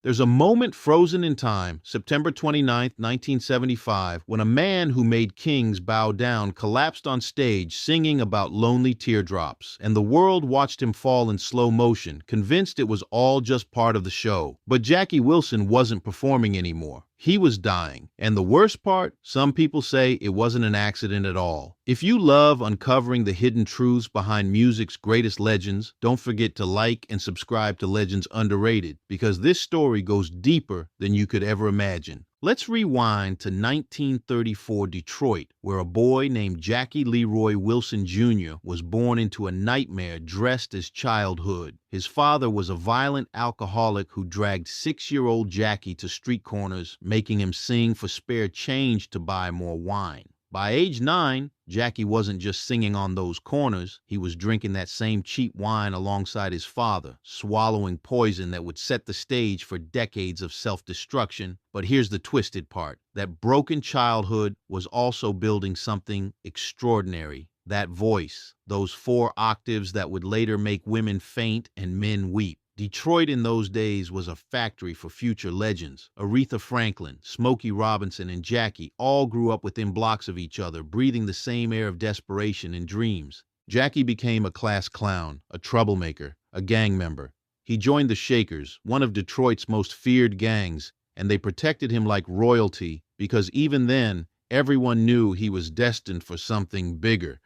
There's a moment frozen in time, September 29th, 1975, when a man who made kings bow down collapsed on stage singing about lonely teardrops, and the world watched him fall in slow motion, convinced it was all just part of the show. But Jackie Wilson wasn't performing anymore. He was dying. And the worst part, some people say it wasn't an accident at all. If you love uncovering the hidden truths behind music's greatest legends, don't forget to like and subscribe to Legends Underrated, because this story goes deeper than you could ever imagine. Let's rewind to 1934 Detroit, where a boy named Jackie Leroy Wilson Jr. was born into a nightmare dressed as childhood. His father was a violent alcoholic who dragged 6-year-old Jackie to street corners, making him sing for spare change to buy more wine. By age 9, Jackie wasn't just singing on those corners, he was drinking that same cheap wine alongside his father, swallowing poison that would set the stage for decades of self-destruction. But here's the twisted part. That broken childhood was also building something extraordinary. That voice, those 4 octaves that would later make women faint and men weep. Detroit in those days was a factory for future legends. Aretha Franklin, Smokey Robinson, and Jackie all grew up within blocks of each other, breathing the same air of desperation and dreams. Jackie became a class clown, a troublemaker, a gang member. He joined the Shakers, one of Detroit's most feared gangs, and they protected him like royalty because even then, everyone knew he was destined for something bigger.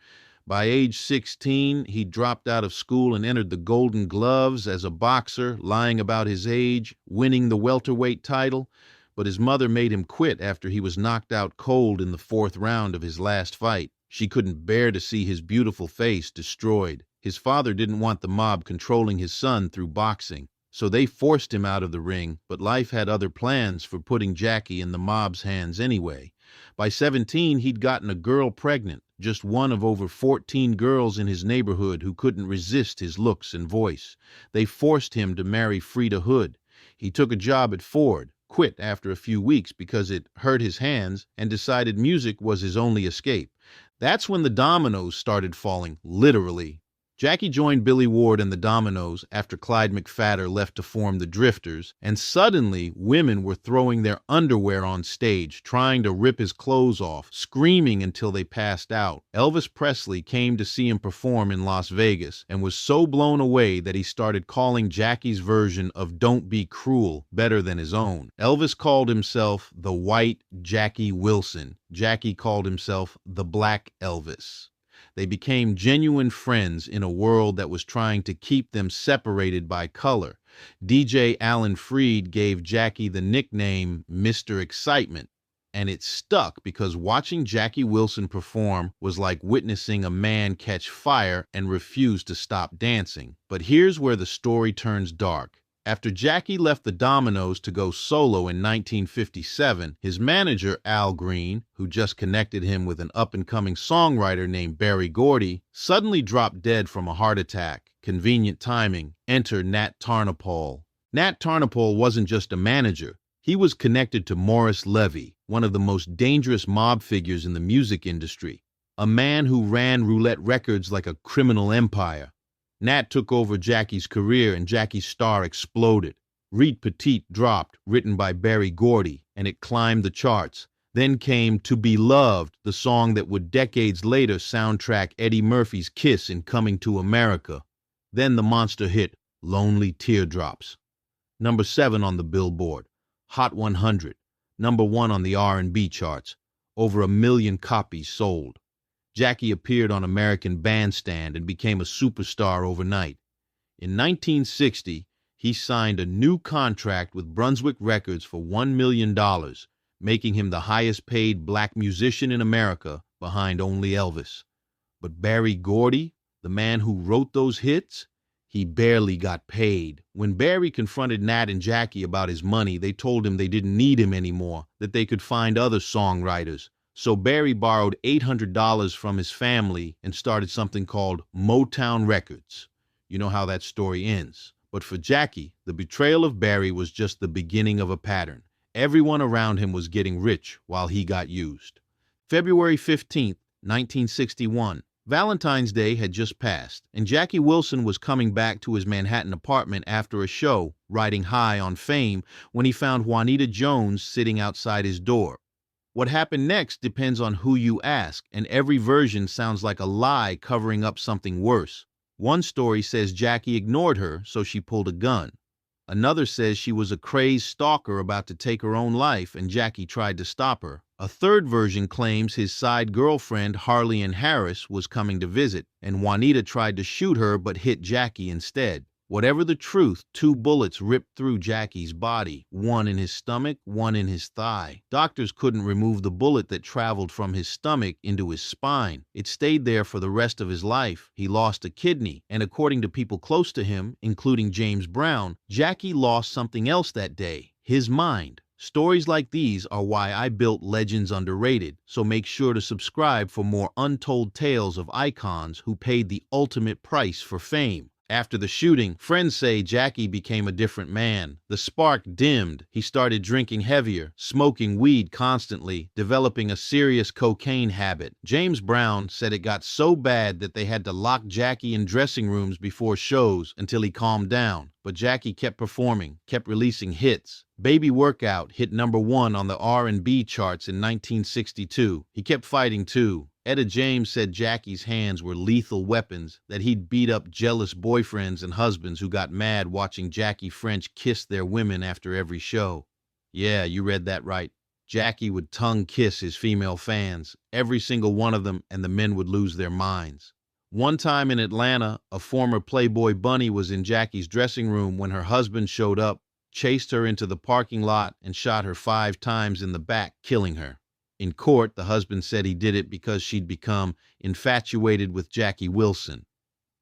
By age 16, he dropped out of school and entered the Golden Gloves as a boxer, lying about his age, winning the welterweight title. But his mother made him quit after he was knocked out cold in the 4th round of his last fight. She couldn't bear to see his beautiful face destroyed. His father didn't want the mob controlling his son through boxing, so they forced him out of the ring, but life had other plans for putting Jackie in the mob's hands anyway. By 17, he'd gotten a girl pregnant, just one of over 14 girls in his neighborhood who couldn't resist his looks and voice. They forced him to marry Frida Hood. He took a job at Ford, quit after a few weeks because it hurt his hands, and decided music was his only escape. That's when the dominoes started falling, literally. Jackie joined Billy Ward and the Dominoes after Clyde McPhatter left to form the Drifters, and suddenly women were throwing their underwear on stage, trying to rip his clothes off, screaming until they passed out. Elvis Presley came to see him perform in Las Vegas and was so blown away that he started calling Jackie's version of Don't Be Cruel better than his own. Elvis called himself the White Jackie Wilson. Jackie called himself the Black Elvis. They became genuine friends in a world that was trying to keep them separated by color. DJ Alan Freed gave Jackie the nickname Mr. Excitement, and it stuck because watching Jackie Wilson perform was like witnessing a man catch fire and refuse to stop dancing. But here's where the story turns dark. After Jackie left the Dominoes to go solo in 1957, his manager, Al Green, who just connected him with an up-and-coming songwriter named Berry Gordy, suddenly dropped dead from a heart attack. Convenient timing. Enter Nat Tarnopol. Nat Tarnopol wasn't just a manager. He was connected to Morris Levy, one of the most dangerous mob figures in the music industry, a man who ran Roulette Records like a criminal empire. Nat took over Jackie's career and Jackie's star exploded. Reed Petite dropped, written by Berry Gordy, and it climbed the charts. Then came To Be Loved, the song that would decades later soundtrack Eddie Murphy's Kiss in Coming to America. Then the monster hit Lonely Teardrops. Number 7 on the Billboard, Hot 100, number 1 on the R&B charts, over 1 million copies sold. Jackie appeared on American Bandstand and became a superstar overnight. In 1960, he signed a new contract with Brunswick Records for $1 million, making him the highest-paid black musician in America behind only Elvis. But Berry Gordy, the man who wrote those hits, he barely got paid. When Berry confronted Nat and Jackie about his money, they told him they didn't need him anymore, that they could find other songwriters. So Berry borrowed $800 from his family and started something called Motown Records. You know how that story ends. But for Jackie, the betrayal of Berry was just the beginning of a pattern. Everyone around him was getting rich while he got used. February 15th, 1961, Valentine's Day had just passed, and Jackie Wilson was coming back to his Manhattan apartment after a show, riding high on fame, when he found Juanita Jones sitting outside his door. What happened next depends on who you ask, and every version sounds like a lie covering up something worse. One story says Jackie ignored her, so she pulled a gun. Another says she was a crazed stalker about to take her own life, and Jackie tried to stop her. A third version claims his side girlfriend, Harley Harris, was coming to visit, and Juanita tried to shoot her but hit Jackie instead. Whatever the truth, 2 bullets ripped through Jackie's body, one in his stomach, one in his thigh. Doctors couldn't remove the bullet that traveled from his stomach into his spine. It stayed there for the rest of his life. He lost a kidney, and according to people close to him, including James Brown, Jackie lost something else that day: his mind. Stories like these are why I built Legends Underrated, so make sure to subscribe for more untold tales of icons who paid the ultimate price for fame. After the shooting, friends say Jackie became a different man. The spark dimmed. He started drinking heavier, smoking weed constantly, developing a serious cocaine habit. James Brown said it got so bad that they had to lock Jackie in dressing rooms before shows until he calmed down. But Jackie kept performing, kept releasing hits. Baby Workout hit #1 on the R&B charts in 1962. He kept fighting too. Etta James said Jackie's hands were lethal weapons, that he'd beat up jealous boyfriends and husbands who got mad watching Jackie French kiss their women after every show. Yeah, you read that right. Jackie would tongue kiss his female fans, every single one of them, and the men would lose their minds. One time in Atlanta, a former Playboy bunny was in Jackie's dressing room when her husband showed up, chased her into the parking lot, and shot her 5 times in the back, killing her. In court, the husband said he did it because she'd become infatuated with Jackie Wilson.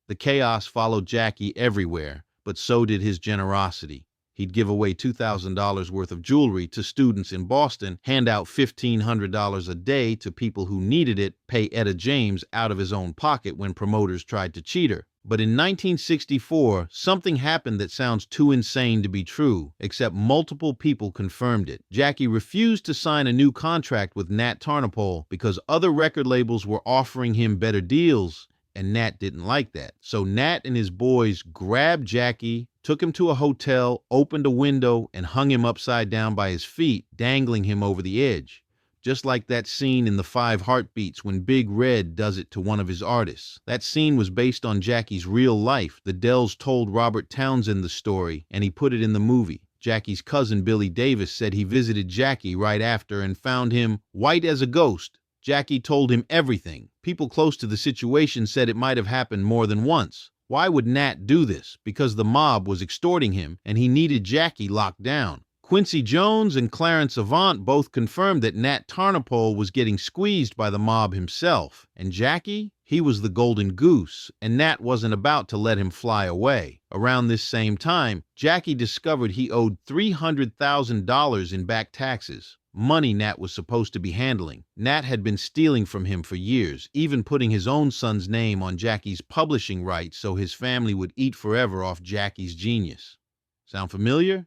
The chaos followed Jackie everywhere, but so did his generosity. He'd give away $2,000 worth of jewelry to students in Boston, hand out $1,500 a day to people who needed it, pay Etta James out of his own pocket when promoters tried to cheat her. But in 1964, something happened that sounds too insane to be true, except multiple people confirmed it. Jackie refused to sign a new contract with Nat Tarnopol because other record labels were offering him better deals, and Nat didn't like that. So Nat and his boys grabbed Jackie, took him to a hotel, opened a window, and hung him upside down by his feet, dangling him over the edge. Just like that scene in the 5 Heartbeats when Big Red does it to one of his artists. That scene was based on Jackie's real life. The Dells told Robert Townsend the story, and he put it in the movie. Jackie's cousin Billy Davis said he visited Jackie right after and found him white as a ghost. Jackie told him everything. People close to the situation said it might have happened more than once. Why would Nat do this? Because the mob was extorting him, and he needed Jackie locked down. Quincy Jones and Clarence Avant both confirmed that Nat Tarnopol was getting squeezed by the mob himself. And Jackie? He was the golden goose, and Nat wasn't about to let him fly away. Around this same time, Jackie discovered he owed $300,000 in back taxes. Money Nat was supposed to be handling. Nat had been stealing from him for years, even putting his own son's name on Jackie's publishing rights so his family would eat forever off Jackie's genius. Sound familiar?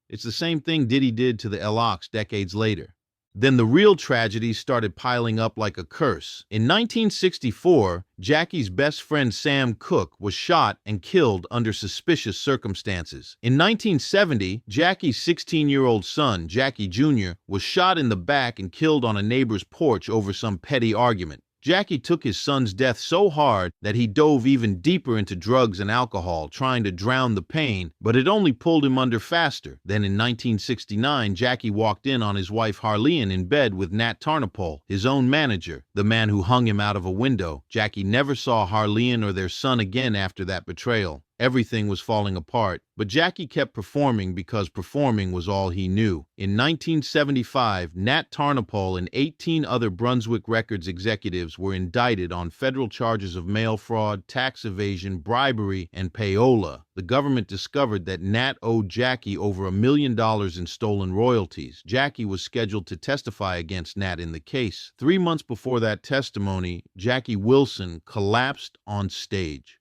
It's the same thing Diddy did to the LOX decades later. Then the real tragedies started piling up like a curse. In 1964, Jackie's best friend Sam Cooke was shot and killed under suspicious circumstances. In 1970, Jackie's 16-year-old son, Jackie Jr., was shot in the back and killed on a neighbor's porch over some petty argument. Jackie took his son's death so hard that he dove even deeper into drugs and alcohol, trying to drown the pain, but it only pulled him under faster. Then in 1969, Jackie walked in on his wife Harleen in bed with Nat Tarnopol, his own manager, the man who hung him out of a window. Jackie never saw Harleen or their son again after that betrayal. Everything was falling apart, but Jackie kept performing because performing was all he knew. In 1975, Nat Tarnopol and 18 other Brunswick Records executives were indicted on federal charges of mail fraud, tax evasion, bribery, and payola. The government discovered that Nat owed Jackie over $1 million in stolen royalties. Jackie was scheduled to testify against Nat in the case. 3 months before that testimony, Jackie Wilson collapsed on stage.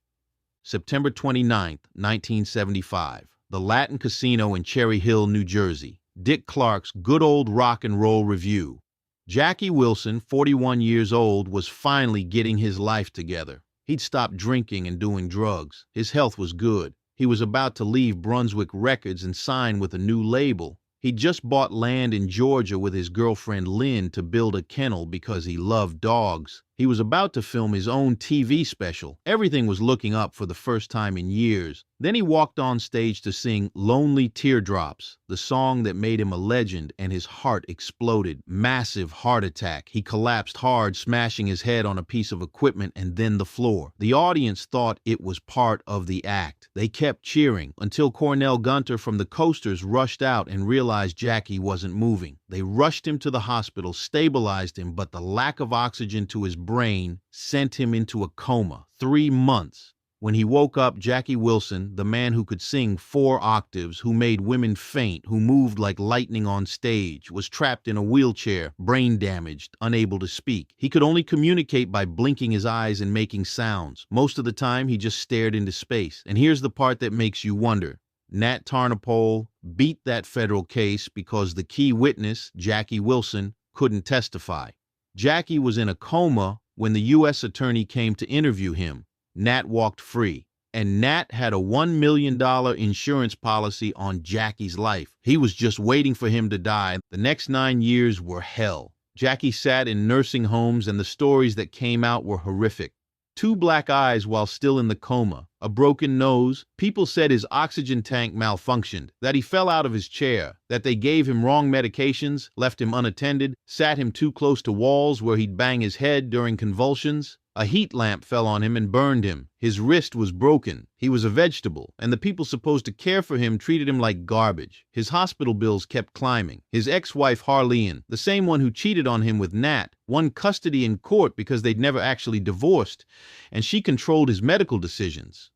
September 29, 1975, the Latin Casino in Cherry Hill, New Jersey. Dick Clark's Good Old Rock and Roll Review. Jackie Wilson, 41 years old, was finally getting his life together. He'd stopped drinking and doing drugs. His health was good. He was about to leave Brunswick Records and sign with a new label. He'd just bought land in Georgia with his girlfriend Lynn to build a kennel because he loved dogs. He was about to film his own TV special. Everything was looking up for the first time in years. Then he walked on stage to sing Lonely Teardrops, the song that made him a legend, and his heart exploded. Massive heart attack. He collapsed hard, smashing his head on a piece of equipment and then the floor. The audience thought it was part of the act. They kept cheering until Cornell Gunter from the Coasters rushed out and realized Jackie wasn't moving. They rushed him to the hospital, stabilized him, but the lack of oxygen to his brain sent him into a coma. 3 months. When he woke up, Jackie Wilson, the man who could sing 4 octaves, who made women faint, who moved like lightning on stage, was trapped in a wheelchair, brain damaged, unable to speak. He could only communicate by blinking his eyes and making sounds. Most of the time, he just stared into space. And here's the part that makes you wonder. Nat Tarnopol beat that federal case because the key witness, Jackie Wilson, couldn't testify. Jackie was in a coma when the U.S. attorney came to interview him. Nat walked free, and Nat had a $1 million insurance policy on Jackie's life. He was just waiting for him to die. The next 9 years were hell. Jackie sat in nursing homes, and the stories that came out were horrific. 2 black eyes while still in the coma, a broken nose. People said his oxygen tank malfunctioned, that he fell out of his chair, that they gave him wrong medications, left him unattended, sat him too close to walls where he'd bang his head during convulsions. A heat lamp fell on him and burned him. His wrist was broken. He was a vegetable, and the people supposed to care for him treated him like garbage. His hospital bills kept climbing. His ex-wife Harleen, the same one who cheated on him with Nat, won custody in court because they'd never actually divorced, and she controlled his medical decisions.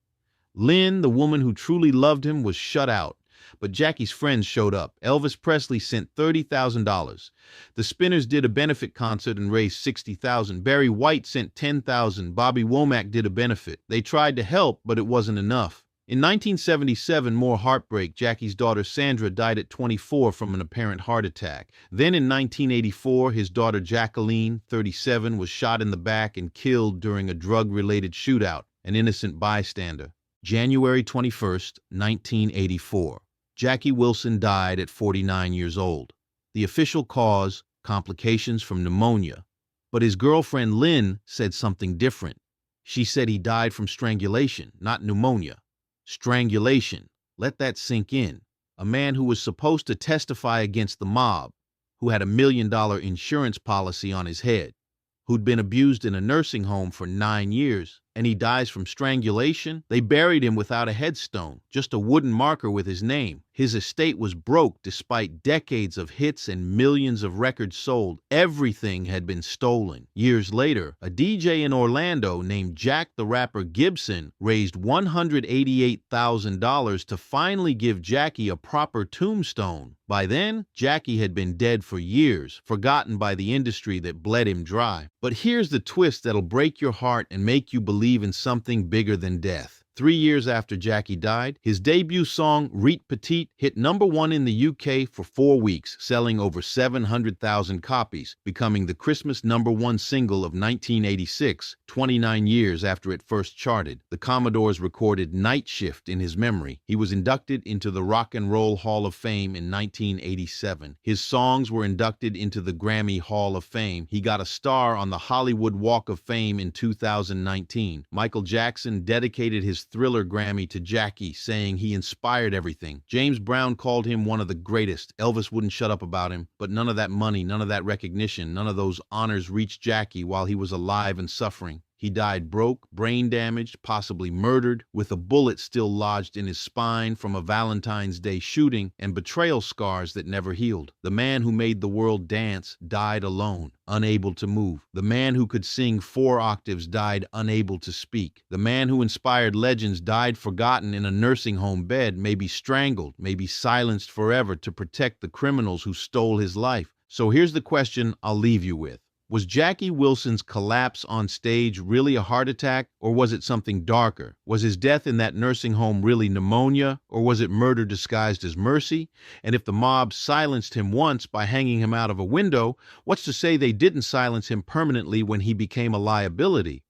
Lynn, the woman who truly loved him, was shut out. But Jackie's friends showed up. Elvis Presley sent $30,000. The Spinners did a benefit concert and raised $60,000. Barry White sent $10,000. Bobby Womack did a benefit. They tried to help, but it wasn't enough. In 1977, more heartbreak. Jackie's daughter Sandra died at 24 from an apparent heart attack. Then in 1984, his daughter Jacqueline, 37, was shot in the back and killed during a drug-related shootout, an innocent bystander. January 21st, 1984. Jackie Wilson died at 49 years old. The official cause, complications from pneumonia. But his girlfriend Lynn said something different. She said he died from strangulation, not pneumonia. Strangulation. Let that sink in. A man who was supposed to testify against the mob, who had $1 million insurance policy on his head, who'd been abused in a nursing home for 9 years, and he dies from strangulation. They buried him without a headstone, just a wooden marker with his name. His estate was broke despite decades of hits and millions of records sold. Everything had been stolen. Years later, a DJ in Orlando named Jack the Rapper Gibson raised $188,000 to finally give Jackie a proper tombstone. By then, Jackie had been dead for years, forgotten by the industry that bled him dry. But here's the twist that'll break your heart and make you believe in something bigger than death. 3 years after Jackie died, his debut song, Reet Petite, hit #1 in the UK for 4 weeks, selling over 700,000 copies, becoming the Christmas #1 single of 1986, 29 years after it first charted. The Commodores recorded Night Shift in his memory. He was inducted into the Rock and Roll Hall of Fame in 1987. His songs were inducted into the Grammy Hall of Fame. He got a star on the Hollywood Walk of Fame in 2019. Michael Jackson dedicated his Thriller Grammy to Jackie, saying he inspired everything. James Brown called him one of the greatest. Elvis wouldn't shut up about him, but none of that money, none of that recognition, none of those honors reached Jackie while he was alive and suffering. He died broke, brain damaged, possibly murdered, with a bullet still lodged in his spine from a Valentine's Day shooting and betrayal scars that never healed. The man who made the world dance died alone, unable to move. The man who could sing 4 octaves died unable to speak. The man who inspired legends died forgotten in a nursing home bed, maybe strangled, maybe silenced forever to protect the criminals who stole his life. So here's the question I'll leave you with. Was Jackie Wilson's collapse on stage really a heart attack, or was it something darker? Was his death in that nursing home really pneumonia, or was it murder disguised as mercy? And if the mob silenced him once by hanging him out of a window, what's to say they didn't silence him permanently when he became a liability?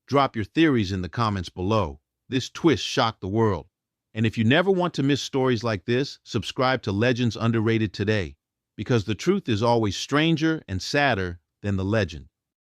Drop your theories in the comments below. This twist shocked the world. And if you never want to miss stories like this, subscribe to Legends Underrated today, because the truth is always stranger and sadder than the legend.